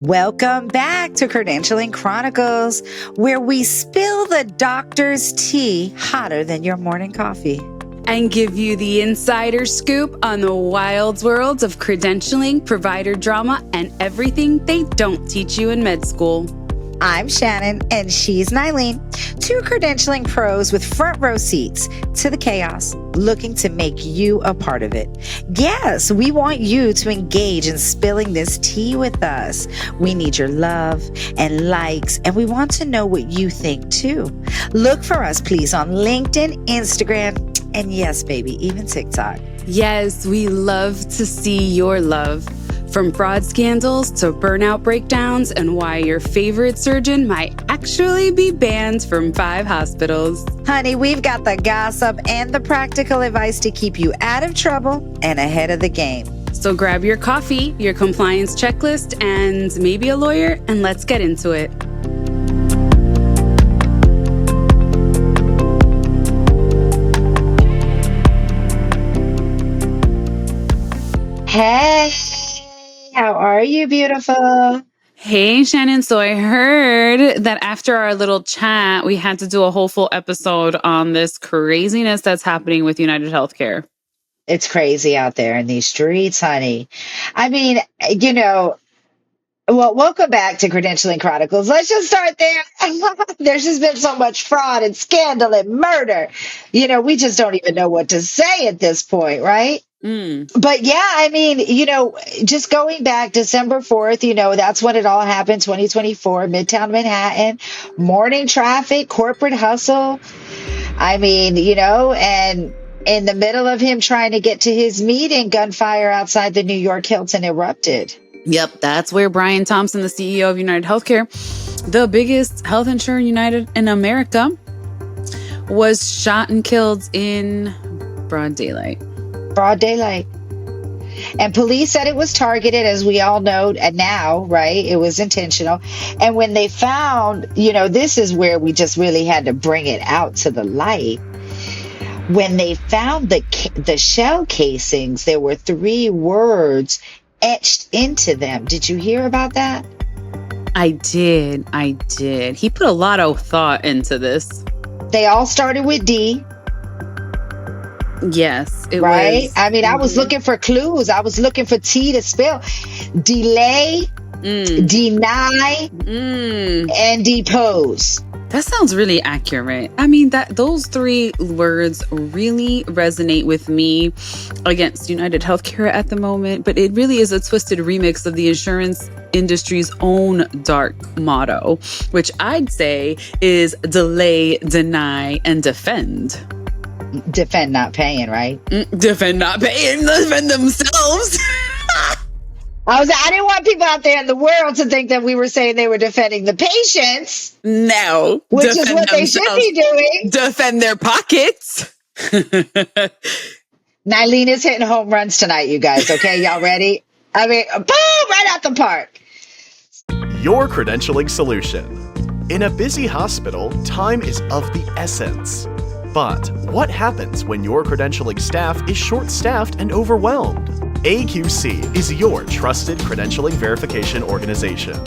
Welcome back to Credentialing Chronicles, where we spill the doctor's tea hotter than your morning coffee. And give you the insider scoop on the wild worlds of credentialing, provider drama, and everything they don't teach you in med school. I'm Shannon, and she's Nylene, two credentialing pros with front row seats to the chaos, looking to make you a part of it. Yes, we want you to engage in spilling this tea with us. We need your love and likes, and we want to know what you think too. Look for us, please, on LinkedIn, Instagram, and yes, baby, even TikTok. Yes, we love to see your love. From fraud scandals to burnout breakdowns and why your favorite surgeon might actually be banned from 5 hospitals. Honey, we've got the gossip and the practical advice to keep you out of trouble and ahead of the game. So grab your coffee, your compliance checklist, and maybe a lawyer, and let's get into it. Hey, how are you, beautiful? Hey, Shannon. So I heard that after our little chat, we had to do a whole full episode on this craziness that's happening with UnitedHealth Group. It's crazy out there in these streets, honey. I mean, welcome back to Credentialing Chronicles. Let's just start there. There's just been so much fraud and scandal and murder. We just don't even know what to say at this point, right? But yeah, I mean, just going back December 4th, that's when it all happened, 2024, Midtown Manhattan, morning traffic, corporate hustle. I mean, and in the middle of him trying to get to his meeting, gunfire outside the New York Hilton erupted. Yep, that's where Brian Thompson, the CEO of UnitedHealth Group, the biggest health insurer United in America, was shot and killed in broad daylight. And police said it was targeted, as we all know now, right? It was intentional. And when they found, this is where we just really had to bring it out to the light. When they found the shell casings, there were 3 words etched into them. Did you hear about that? I did. He put a lot of thought into this. They all started with D. Yes, it right? was. I mean, I was looking for clues. I was looking for T to spell. Delay, deny, and depose. That sounds really accurate. I mean, those 3 words really resonate with me against UnitedHealthcare at the moment, but it really is a twisted remix of the insurance industry's own dark motto, which I'd say is delay, deny, and defend. Defend not paying, right? Defend not paying, defend themselves. I didn't want people out there in the world to think that we were saying they were defending the patients. No. Which is what they should be doing. Defend their pockets. Nylene is hitting home runs tonight, you guys. Okay, y'all ready? I mean, boom, right out the park. Your credentialing solution. In a busy hospital, time is of the essence. But what happens when your credentialing staff is short-staffed and overwhelmed? AQC is your trusted credentialing verification organization.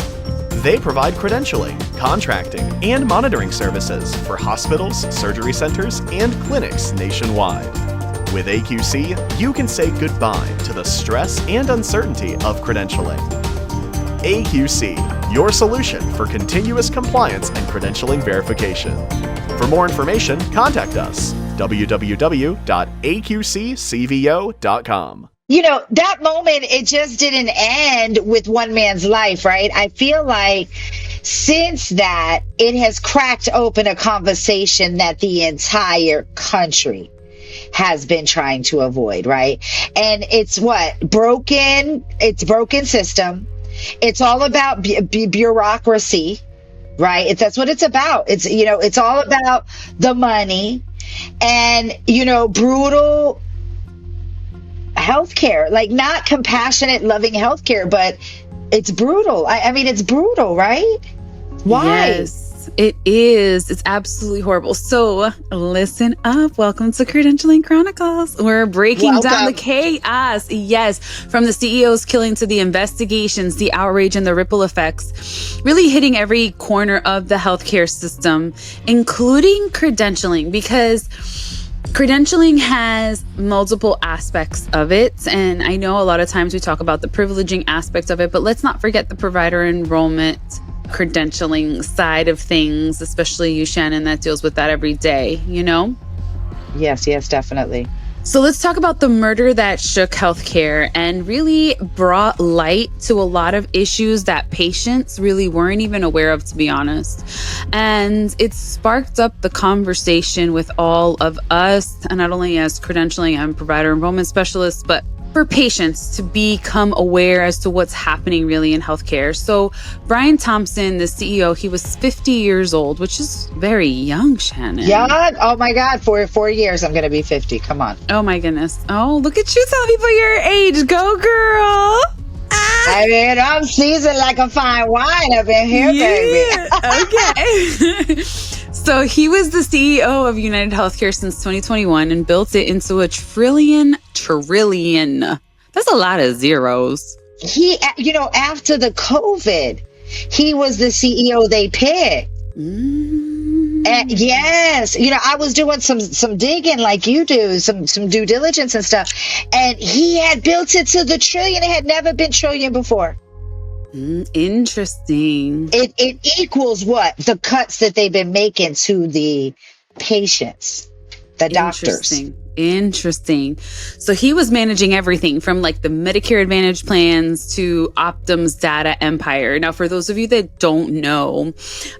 They provide credentialing, contracting, and monitoring services for hospitals, surgery centers, and clinics nationwide. With AQC, you can say goodbye to the stress and uncertainty of credentialing. AQC, your solution for continuous compliance and credentialing verification. For more information, contact us, www.aqccvo.com. That moment, it just didn't end with one man's life, right? I feel like since that, it has cracked open a conversation that the entire country has been trying to avoid, right? And it's broken system. It's all about bureaucracy, right? That's what it's about. It's all about the money and, brutal healthcare, like not compassionate, loving healthcare, but it's brutal. I mean, it's brutal, right? Why? Yes. It is. It's absolutely horrible. So listen up. Welcome to Credentialing Chronicles. We're breaking down the chaos. Yes. From the CEO's killing to the investigations, the outrage and the ripple effects, really hitting every corner of the healthcare system, including credentialing, because credentialing has multiple aspects of it. And I know a lot of times we talk about the privileging aspect of it, but let's not forget the provider enrollment credentialing side of things, especially you, Shannon, that deals with that every day, you know? Yes, definitely. So let's talk about the murder that shook healthcare and really brought light to a lot of issues that patients really weren't even aware of, to be honest. And it sparked up the conversation with all of us, and not only as credentialing and provider enrollment specialists, but for patients to become aware as to what's happening really in healthcare. So Brian Thompson, the CEO, he was 50 years old, which is very young, Shannon. Yeah. Oh my God. 4 years, I'm going to be 50. Come on. Oh my goodness. Oh, look at you telling people your age. Go, girl. I mean, I'm seasoned like a fine wine up in here, baby. Okay. So he was the CEO of UnitedHealth Group since 2021 and built it into a trillion. That's a lot of zeros. He, after the COVID, he was the CEO they picked. And yes, I was doing some digging like you do, some due diligence and stuff. And he had built it to the trillion. It had never been trillion before. Interesting. It equals what? The cuts that they've been making to the patients, the doctors. Interesting. So he was managing everything from like the Medicare Advantage plans to Optum's data empire. Now, for those of you that don't know,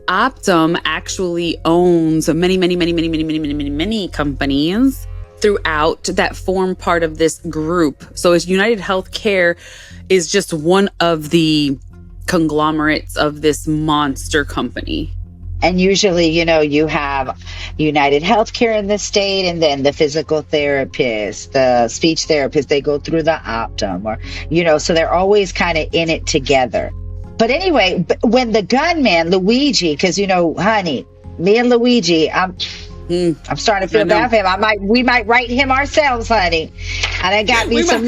Optum actually owns many companies throughout that form part of this group. So as UnitedHealthcare is just one of the conglomerates of this monster company. And usually, you have UnitedHealthcare in the state, and then the physical therapist, the speech therapist, they go through the Optum, or, so they're always kind of in it together. But anyway, when the gunman, Luigi, because, honey, me and Luigi, I'm starting to feel bad for him. We might write him ourselves, honey. And I got me some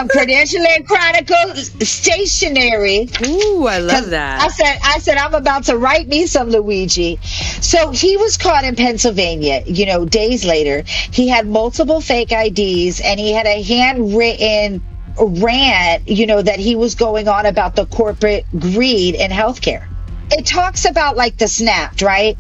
Credentialing Chronicles stationery. Ooh, I love that. I said, I'm about to write me some Luigi. So he was caught in Pennsylvania, days later. He had multiple fake IDs, and he had a handwritten rant, that he was going on about the corporate greed in healthcare. It talks about like the snapped, right?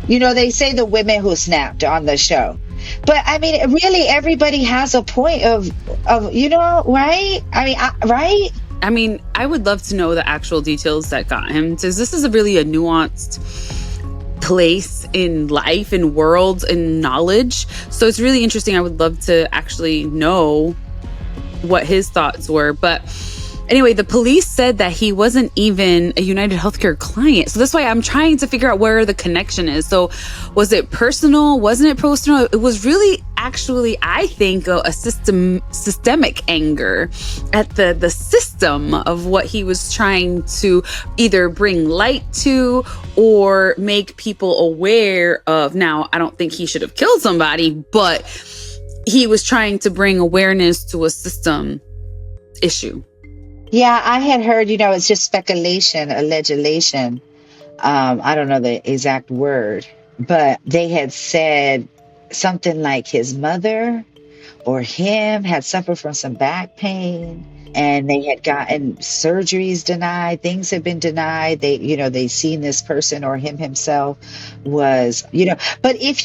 They say the women who snapped on the show. But I mean, really, everybody has a point of right? I mean, right? I mean, I would love to know the actual details that got him. Because this is really a nuanced place in life and world and knowledge. So it's really interesting. I would love to actually know what his thoughts were. But anyway, the police said that he wasn't even a UnitedHealthcare client. So that's why I'm trying to figure out where the connection is. So was it personal? Wasn't it personal? It was really actually, I think, a systemic anger at the system of what he was trying to either bring light to or make people aware of. Now, I don't think he should have killed somebody, but he was trying to bring awareness to a system issue. Yeah, I had heard, it's just speculation, allegation. I don't know the exact word, but they had said something like his mother or him had suffered from some back pain, and they had gotten surgeries denied. Things had been denied. They seen this person or him himself was, but if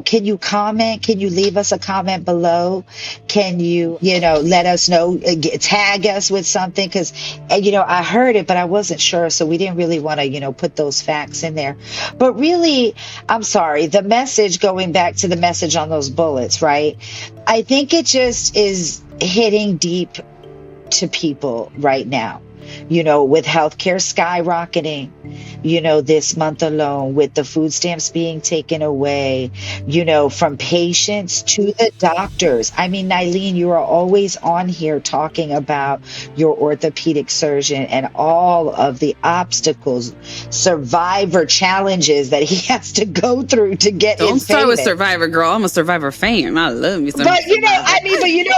can you comment? Can you leave us a comment below? Can you, let us know, tag us with something? Because, I heard it, but I wasn't sure. So we didn't really want to, put those facts in there. But really, I'm sorry, the message, going back to the message on those bullets, right? I think it just is hitting deep to people right now, with healthcare skyrocketing, this month alone with the food stamps being taken away, from patients to the doctors. I mean, Nylene, you are always on here talking about your orthopedic surgeon and all of the obstacles, survivor challenges that he has to go through to get Don't his start payment. with Survivor, girl. I'm a Survivor fan. I love me some But Survivor.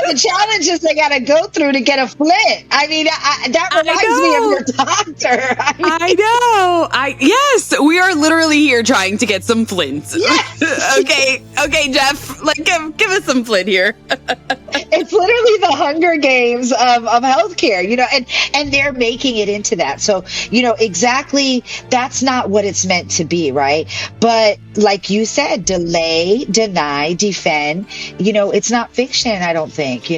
the challenges they got to go through to get a Flint. I mean, that reminds me of your doctor. I know. Yes, we are literally here trying to get some Flints. Yes. okay, Jeff. Like, give us some Flint here. It's literally the Hunger Games of healthcare, and they're making it into that. So, exactly, that's not what it's meant to be, right? But like you said, delay, deny, defend, it's not fiction, I don't think,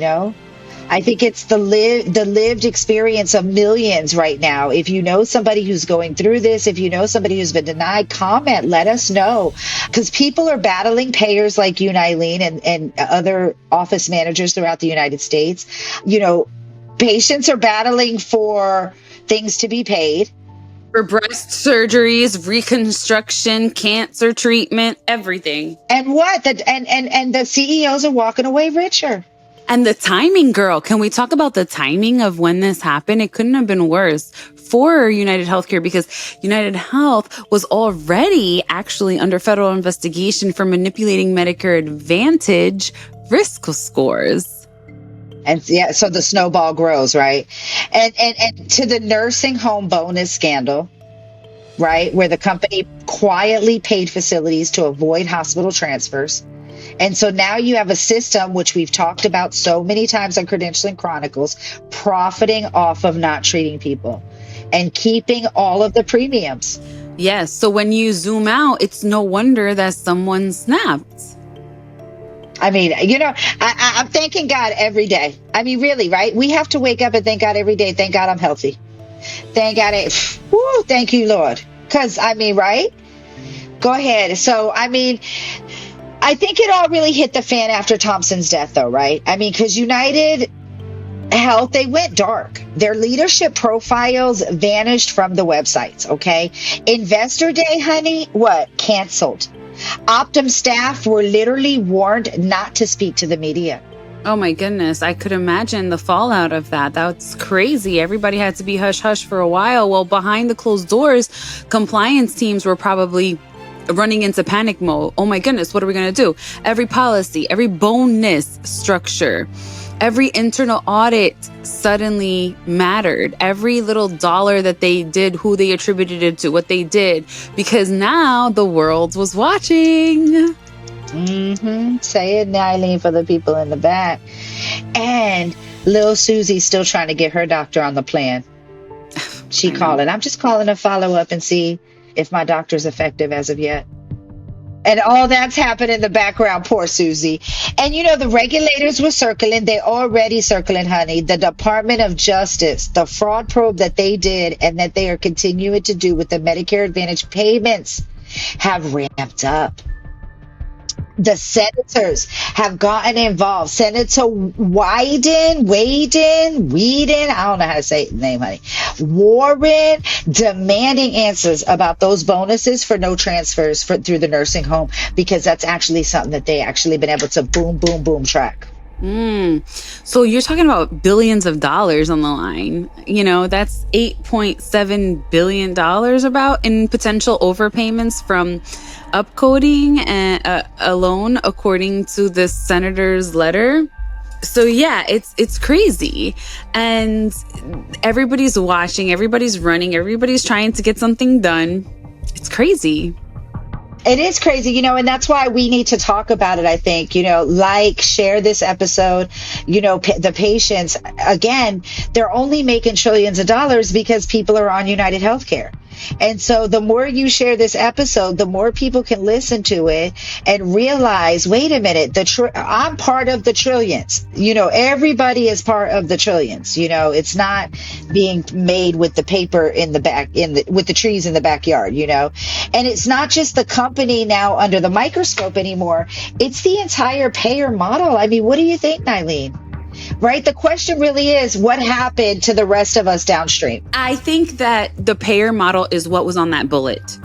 I think it's the lived experience of millions right now. If you know somebody who's going through this, if you know somebody who's been denied, comment, let us know. Because people are battling, payers like you, Nylene, and other office managers throughout the United States. Patients are battling for things to be paid. For breast surgeries, reconstruction, cancer treatment, everything. And what? And the CEOs are walking away richer. And the timing, girl, can we talk about the timing of when this happened? It couldn't have been worse for UnitedHealthcare because UnitedHealth was already actually under federal investigation for manipulating Medicare Advantage risk scores. And yeah, so the snowball grows, right? And to the nursing home bonus scandal, right, where the company quietly paid facilities to avoid hospital transfers. And so now you have a system, which we've talked about so many times on Credentialing Chronicles, profiting off of not treating people and keeping all of the premiums. Yes. So when you zoom out, it's no wonder that someone snapped. I mean, I'm thanking God every day. I mean, really, right? We have to wake up and thank God every day. Thank God I'm healthy. Thank God. Thank you, Lord. Because, right? Go ahead. So, I think it all really hit the fan after Thompson's death, though, right? Because UnitedHealth, they went dark. Their leadership profiles vanished from the websites, okay? Investor Day, honey, canceled. Optum staff were literally warned not to speak to the media. Oh my goodness, I could imagine the fallout of that. That's crazy. Everybody had to be hush-hush for a while. Well, behind the closed doors, compliance teams were probably running into panic mode. Oh my goodness, what are we going to do? Every policy, every bonus structure, every internal audit suddenly mattered. Every little dollar that they did, who they attributed it to, what they did, because now the world was watching. Say it, Nylene, for the people in the back. And Lil Susie's still trying to get her doctor on the plan. She calling. I'm just calling to follow up and see if my doctor's effective as of yet. And all that's happened in the background, poor Susie. And the regulators were circling. They're already circling, honey. The Department of Justice, the fraud probe that they did and that they are continuing to do with the Medicare Advantage payments have ramped up. The senators have gotten involved. Senator Whedon, I don't know how to say the name, honey. Warren, demanding answers about those bonuses for no transfers through the nursing home, because that's actually something that they actually been able to boom track. So you're talking about billions of dollars on the line. That's $8.7 billion about in potential overpayments from upcoding alone, according to this senator's letter. So yeah, it's crazy. And everybody's watching, everybody's running, everybody's trying to get something done. It's crazy. It is crazy, and that's why we need to talk about it, I think, share this episode, the patients, again, they're only making trillions of dollars because people are on UnitedHealthcare. And so the more you share this episode, the more people can listen to it and realize, wait a minute, I'm part of the trillions. Everybody is part of the trillions. It's not being made with the paper in the back, with the trees in the backyard, and it's not just the company now under the microscope anymore. It's the entire payer model. What do you think, Nylene? right? The question really is, what happened to the rest of us downstream? I think that the payer model is what was on that bullet.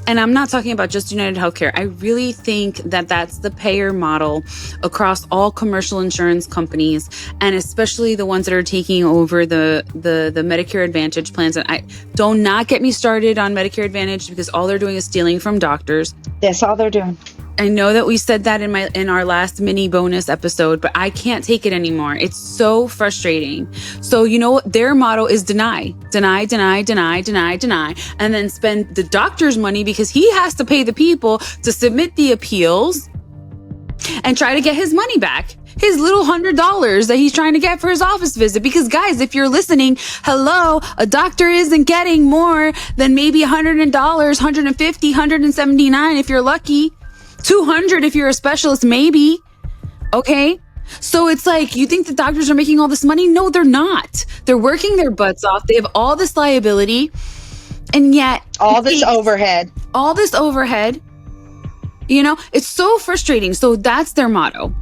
And I'm not talking about just UnitedHealth. I really think that that's the payer model across all commercial insurance companies, and especially the ones that are taking over the Medicare Advantage plans. And do not get me started on Medicare Advantage, because all they're doing is stealing from doctors. That's all they're doing. I know that we said that in our last mini bonus episode, but I can't take it anymore. It's so frustrating. So you know what? Their motto is deny, deny, deny, deny, deny, deny, and then spend the doctor's money, because he has to pay the people to submit the appeals and try to get his money back. His little $100 that he's trying to get for his office visit. Because guys, if you're listening, hello, a doctor isn't getting more than maybe $100, $150, $179 if you're lucky. $200 if you're a specialist, maybe. Okay? So it's like, you think the doctors are making all this money? No, they're not. They're working their butts off. They have all this liability, and yet all this overhead. You know, it's so frustrating. So that's their motto.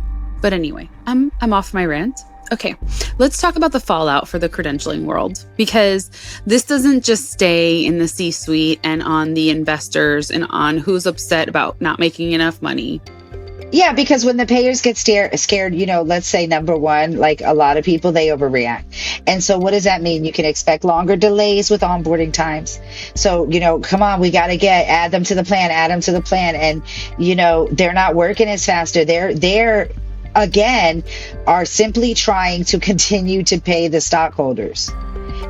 But anyway, I'm off my rant. Okay, let's talk about the fallout for the credentialing world, because this doesn't just stay in the C-suite and on the investors and on who's upset about not making enough money. Yeah, because when the payers get scared, you know, let's say number one, like a lot of people, they overreact. And so what does that mean? You can expect longer delays with onboarding times. So, you know, come on, we got to add them to the plan. And, you know, they're not working as faster. They're again, are simply trying to continue to pay the stockholders.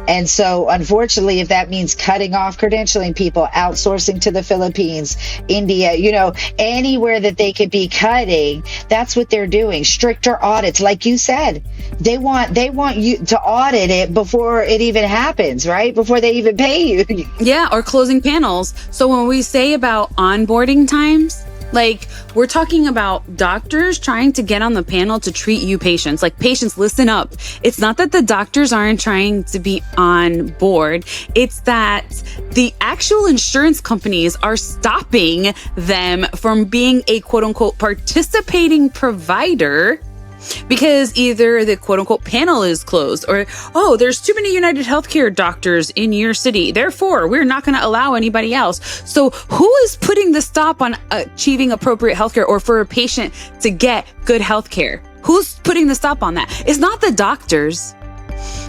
And so, unfortunately, if that means cutting off credentialing people, outsourcing to the Philippines, India, you know, anywhere that they could be cutting, that's what they're doing. Stricter audits, like you said, they want you to audit it before it even happens, right? Before they even pay you. Yeah, or closing panels. So when we say about onboarding times, like, we're talking about doctors trying to get on the panel to treat you patients. Like, patients, listen up. It's not that the doctors aren't trying to be on board. It's that the actual insurance companies are stopping them from being a quote unquote participating provider, because either the quote unquote panel is closed, or, oh, there's too many UnitedHealthcare doctors in your city, therefore we're not going to allow anybody else. So who is putting the stop on achieving appropriate healthcare, or for a patient to get good healthcare? Who's putting the stop on that? It's not the doctors.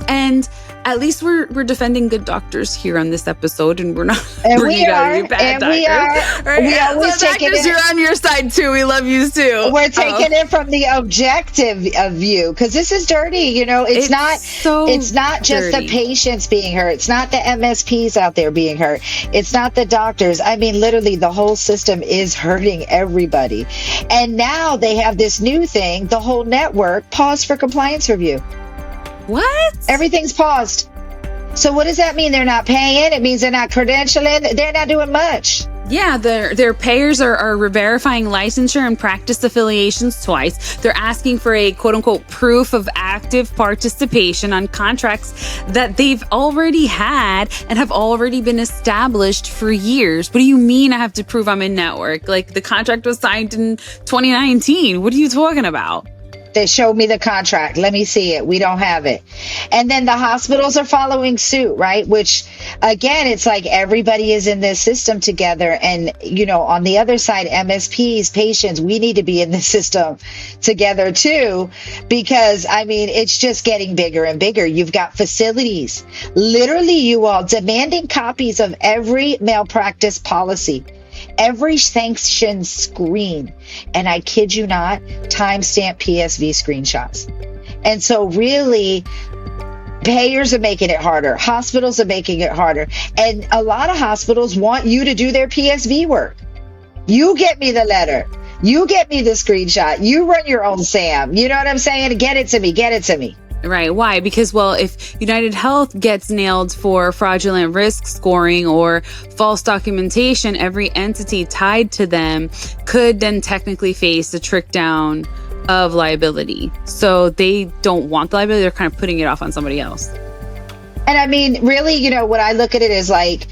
And at least we're defending good doctors here on this episode, and we're not bringing out any bad doctors. Right? We always so doctors, you're on your side too. We love you too. We're taking it from the objective view, because this is dirty. You know, it's not just the patients being hurt. It's not the MSPs out there being hurt. It's not the doctors. I mean, literally, the whole system is hurting everybody. And now they have this new thing, the whole network paused for compliance review. What? Everything's paused. So what does that mean? They're not paying? It means they're not credentialing? They're not doing much. Yeah, their payers are verifying licensure and practice affiliations twice. They're asking for a quote-unquote proof of active participation on contracts that they've already had and have already been established for years. What do you mean I have to prove I'm in network? Like, the contract was signed in 2019. What are you talking about? They showed me the contract. Let me see it. We don't have it. And then the hospitals are following suit, right? Which, again, it's like everybody is in this system together. And, you know, on the other side, MSPs, patients, we need to be in this system together too, because, I mean, it's just getting bigger and bigger. You've got facilities, literally, you all, demanding copies of every malpractice policy, every sanction screen, and I kid you not, timestamp PSV screenshots. And so really, payers are making it harder. Hospitals are making it harder. And a lot of hospitals want you to do their PSV work. You get me the letter. You get me the screenshot. You run your own SAM. You know what I'm saying? Get it to me. Get it to me. Right. Why? Because, well, if UnitedHealth gets nailed for fraudulent risk scoring or false documentation, every entity tied to them could then technically face a trick down of liability. So they don't want the liability. They're kind of putting it off on somebody else. And I mean, really, you know, what I look at it is like,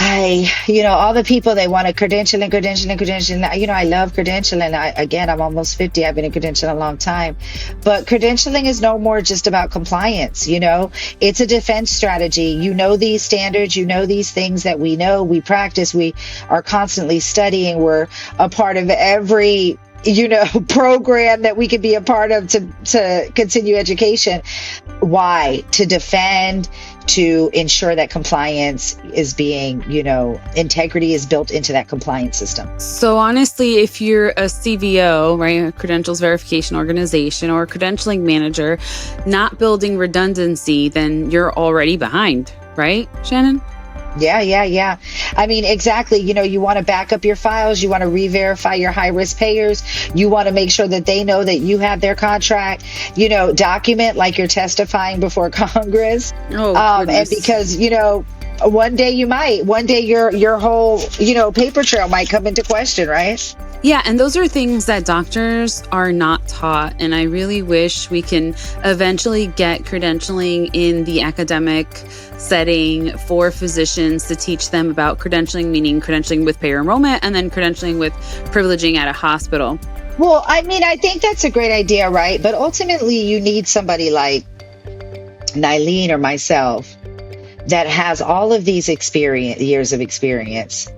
all the people, they want to credential and credential and credential. I love credentialing. I'm almost 50. I've been in credentialing a long time, but credentialing is no more just about compliance. It's a defense strategy. These standards, these things that we know, we practice, we are constantly studying. We're a part of every program that we could be a part of to continue education. Why? To defend, to ensure that compliance is being, integrity is built into that compliance system. So honestly, if you're a CVO, right, a credentials verification organization, or a credentialing manager, not building redundancy, then you're already behind, right, Shannon? Yeah. I mean, exactly. You want to back up your files. You want to re-verify your high-risk payers. You want to make sure that they know that you have their contract. Document like you're testifying before Congress. And because, one day your whole, paper trail might come into question, right? Yeah, and those are things that doctors are not taught. And I really wish we can eventually get credentialing in the academic setting for physicians to teach them about credentialing, meaning credentialing with payer enrollment and then credentialing with privileging at a hospital. Well, I mean, I think that's a great idea, right? But ultimately, you need somebody like Nylene or myself that has all of these years of experience,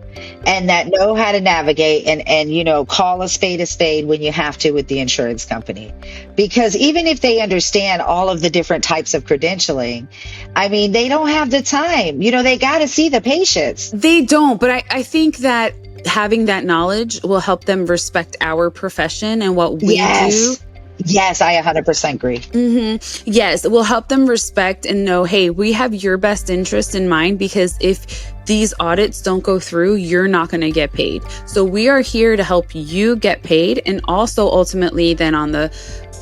and that know how to navigate and call a spade when you have to with the insurance company. Because even if they understand all of the different types of credentialing, I mean, they don't have the time. They got to see the patients. They don't, but I think that having that knowledge will help them respect our profession and what we do. Yes, I 100% agree. Mm-hmm. Yes, it will help them respect and know, hey, we have your best interest in mind, because if these audits don't go through, you're not going to get paid. So we are here to help you get paid. And also ultimately then on the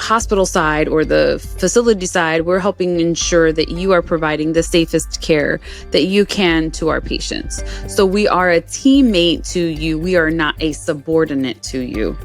hospital side or the facility side, we're helping ensure that you are providing the safest care that you can to our patients. So we are a teammate to you. We are not a subordinate to you.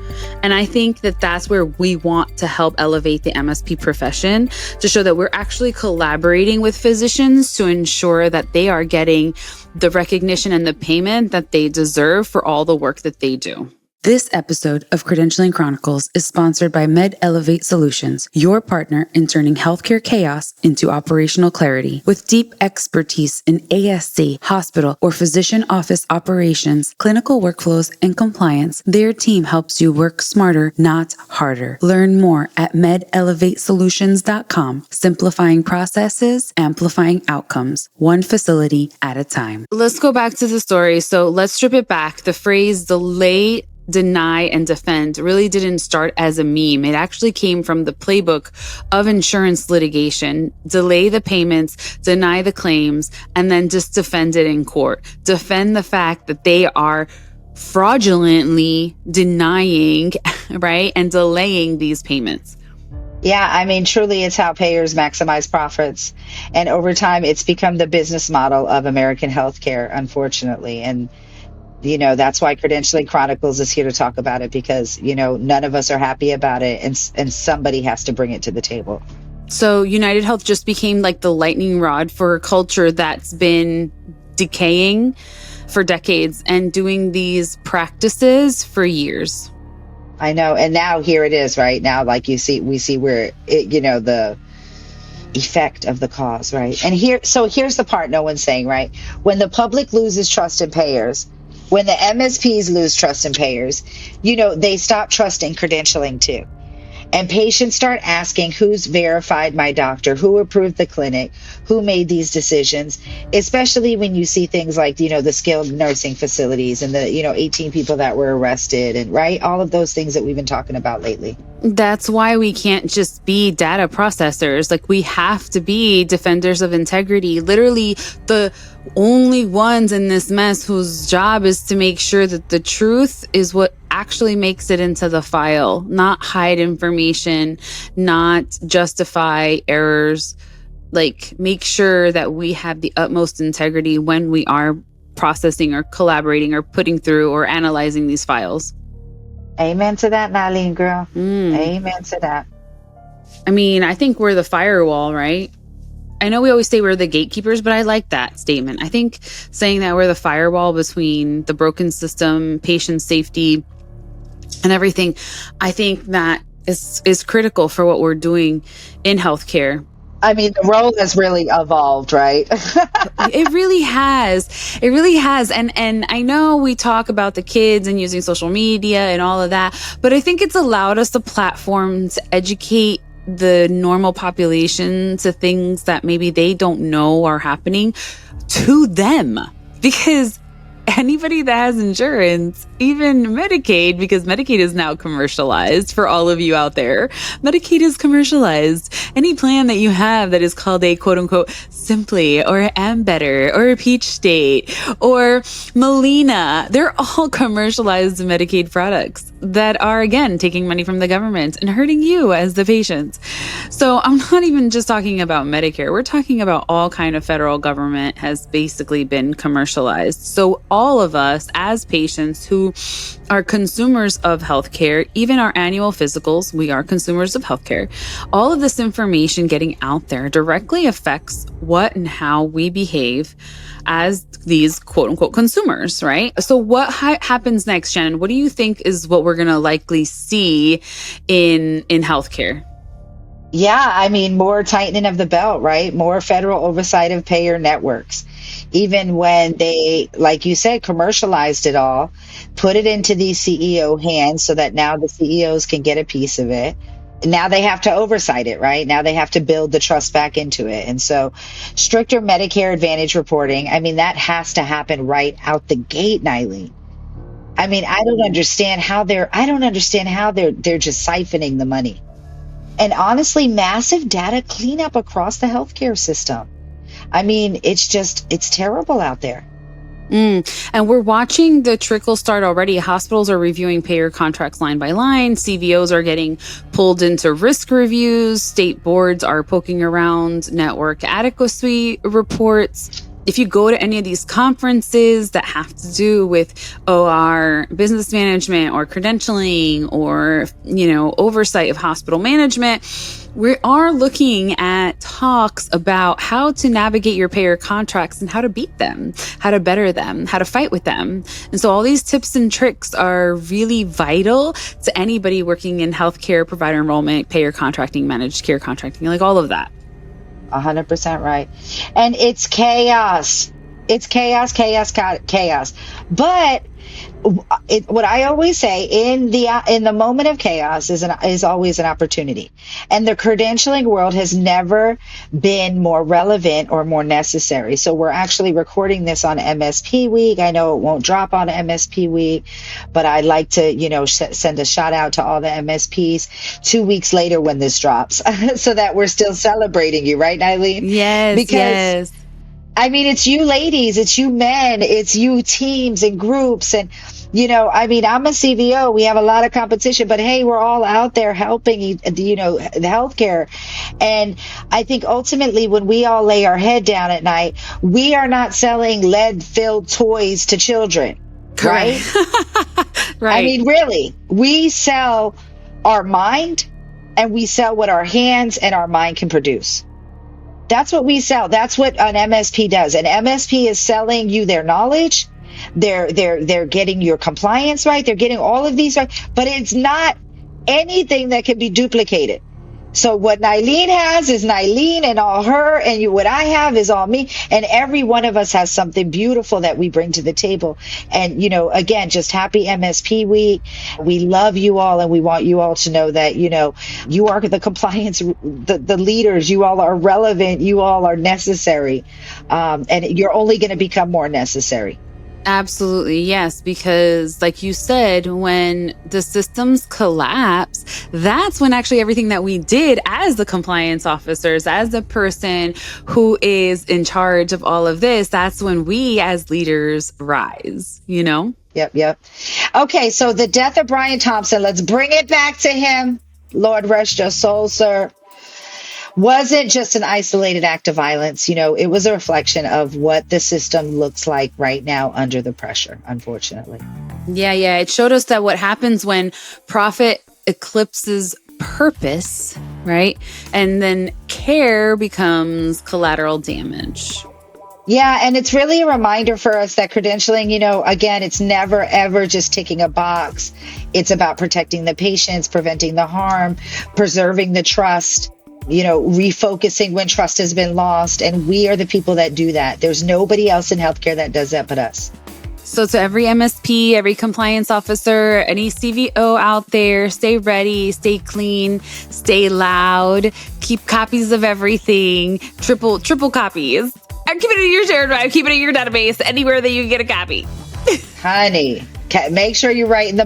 And I think that that's where we want to help elevate the MSP profession, to show that we're actually collaborating with physicians to ensure that they are getting the recognition and the payment that they deserve for all the work that they do. This episode of Credentialing Chronicles is sponsored by MedElevate Solutions, your partner in turning healthcare chaos into operational clarity. With deep expertise in ASC, hospital, or physician office operations, clinical workflows, and compliance, their team helps you work smarter, not harder. Learn more at medelevatesolutions.com, simplifying processes, amplifying outcomes, one facility at a time. Let's go back to the story. So let's strip it back. The phrase delay, deny, and defend really didn't start as a meme. It actually came from the playbook of insurance litigation. Delay the payments, deny the claims, and then just defend it in court. Defend the fact that they are fraudulently denying, right, and delaying these payments. Yeah, I mean, truly, it's how payers maximize profits. And over time, it's become the business model of American healthcare, unfortunately. And that's why Credentialing Chronicles is here to talk about it, because, none of us are happy about it, and somebody has to bring it to the table. So UnitedHealth just became like the lightning rod for a culture that's been decaying for decades and doing these practices for years. I know. And now here it is right now, like we see where the effect of the cause, right? And here's the part no one's saying, right? When the public loses trust in payers, when the MSPs lose trust in payers, they stop trusting credentialing too. And patients start asking, who's verified my doctor? Who approved the clinic? Who made these decisions? Especially when you see things like, the skilled nursing facilities and the, 18 people that were arrested, and right, all of those things that we've been talking about lately. That's why we can't just be data processors. Like, we have to be defenders of integrity. Literally, the only ones in this mess whose job is to make sure that the truth is what actually makes it into the file, not hide information, not justify errors. Like, make sure that we have the utmost integrity when we are processing or collaborating or putting through or analyzing these files. Amen to that, Nylene, girl. Amen to that. I mean, I think we're the firewall, right? I know we always say we're the gatekeepers, but I like that statement. I think saying that we're the firewall between the broken system, patient safety, and everything, I think that is critical for what we're doing in healthcare. I mean, the role has really evolved, right? It really has. It really has. And I know we talk about the kids and using social media and all of that, but I think it's allowed us the platform to educate the normal population to things that maybe they don't know are happening to them. Because anybody that has insurance, even Medicaid, because Medicaid is now commercialized for all of you out there. Medicaid is commercialized. Any plan that you have that is called a quote unquote Simply or Am Better or Peach State or Molina, they're all commercialized Medicaid products that are, again, taking money from the government and hurting you as the patients. So I'm not even just talking about Medicare. We're talking about all kind of federal government has basically been commercialized. So all of us as patients who are consumers of healthcare, even our annual physicals, we are consumers of healthcare. All of this information getting out there directly affects what and how we behave as these quote unquote consumers, right? So what happens next, Shannon? What do you think is what we're going to likely see in healthcare? Yeah, I mean, more tightening of the belt, right? More federal oversight of payer networks. Even when they, like you said, commercialized it all, put it into these CEO hands so that now the CEOs can get a piece of it. Now they have to oversight it, right? Now they have to build the trust back into it. And so stricter Medicare Advantage reporting, I mean, that has to happen right out the gate, Nylene. I mean, I don't understand how they're just siphoning the money. And honestly, massive data cleanup across the healthcare system. I mean, it's terrible out there. And we're watching the trickle start already. Hospitals are reviewing payer contracts line by line. CVOs are getting pulled into risk reviews. State boards are poking around network adequacy reports. If you go to any of these conferences that have to do with OR business management or credentialing or, oversight of hospital management, we are looking at talks about how to navigate your payer contracts and how to beat them, how to better them, how to fight with them. And so all these tips and tricks are really vital to anybody working in healthcare, provider enrollment, payer contracting, managed care contracting, like all of that. 100% right. And it's chaos. It's chaos. But what I always say, in the moment of chaos is always an opportunity. And the credentialing world has never been more relevant or more necessary. So we're actually recording this on MSP week. I know it won't drop on MSP week, but I'd like to, send a shout out to all the MSPs 2 weeks later when this drops so that we're still celebrating you, right, Nylene? Yes, yes. I mean, it's you ladies, it's you men, it's you teams and groups. And, I'm a CVO. We have a lot of competition, but hey, we're all out there helping, the healthcare. And I think ultimately when we all lay our head down at night, we are not selling lead-filled toys to children, right? Right. I mean, really, we sell our mind and we sell what our hands and our mind can produce. That's what we sell. That's what an MSP does. An MSP is selling you their knowledge. They're getting your compliance right. They're getting all of these right, but it's not anything that can be duplicated. So what Nylene has is Nylene and all her, and what I have is all me. And every one of us has something beautiful that we bring to the table. And, again, just happy MSP week. We love you all, and we want you all to know that, you are the compliance, the leaders. You all are relevant. You all are necessary. And you're only going to become more necessary. Absolutely, yes, because like you said, when the systems collapse, that's when actually everything that we did as the compliance officers, as the person who is in charge of all of this, that's when we as leaders rise, Yep. Okay, so the death of Brian Thompson, let's bring it back to him. Lord rest your soul, sir. Wasn't just an isolated act of violence. It was a reflection of what the system looks like right now under the pressure, unfortunately. Yeah. It showed us that what happens when profit eclipses purpose right? And then care becomes collateral damage. Yeah, and it's really a reminder for us that credentialing, again, it's never, ever just ticking a box. It's about protecting the patients, preventing the harm, preserving the trust, refocusing when trust has been lost. And we are the people that do that. There's nobody else in healthcare that does that but us. So to every MSP, every compliance officer, any CVO out there, stay ready, stay clean, stay loud, keep copies of everything, triple copies. Keep it in your shared drive, keep it in your database, anywhere that you can get a copy. Honey, make sure you write in the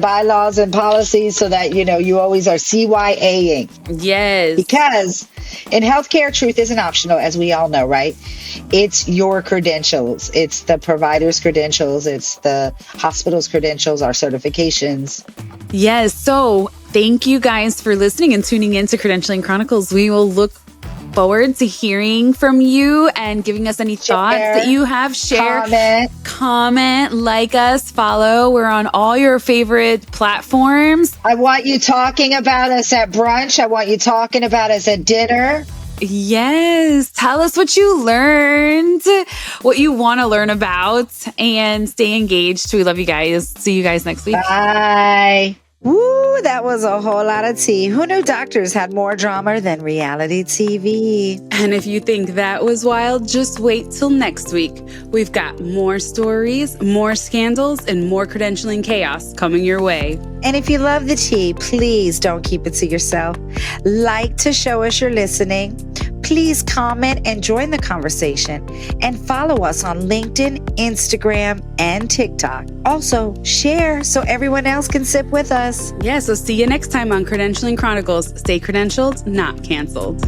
bylaws and policies so that, you always are CYAing. Yes. Because in healthcare, truth isn't optional, as we all know, right? It's your credentials. It's the provider's credentials. It's the hospital's credentials, our certifications. Yes. So thank you guys for listening and tuning in to Credentialing Chronicles. We will look forward to hearing from you and giving us any thoughts that you have. Share, comment, like us, follow. We're on all your favorite platforms. I want you talking about us at brunch. I want you talking about us at dinner. Yes. Tell us what you learned, what you want to learn about, and stay engaged. We love you guys. See you guys next week. Bye. Woo, that was a whole lot of tea. Who knew doctors had more drama than reality TV? And if you think that was wild, just wait till next week. We've got more stories, more scandals, and more credentialing chaos coming your way. And if you love the tea, please don't keep it to yourself. Like to show us you're listening. Please comment and join the conversation, and follow us on LinkedIn, Instagram, and TikTok. Also, share so everyone else can sip with us. Yeah, so see you next time on Credentialing Chronicles. Stay credentialed, not canceled.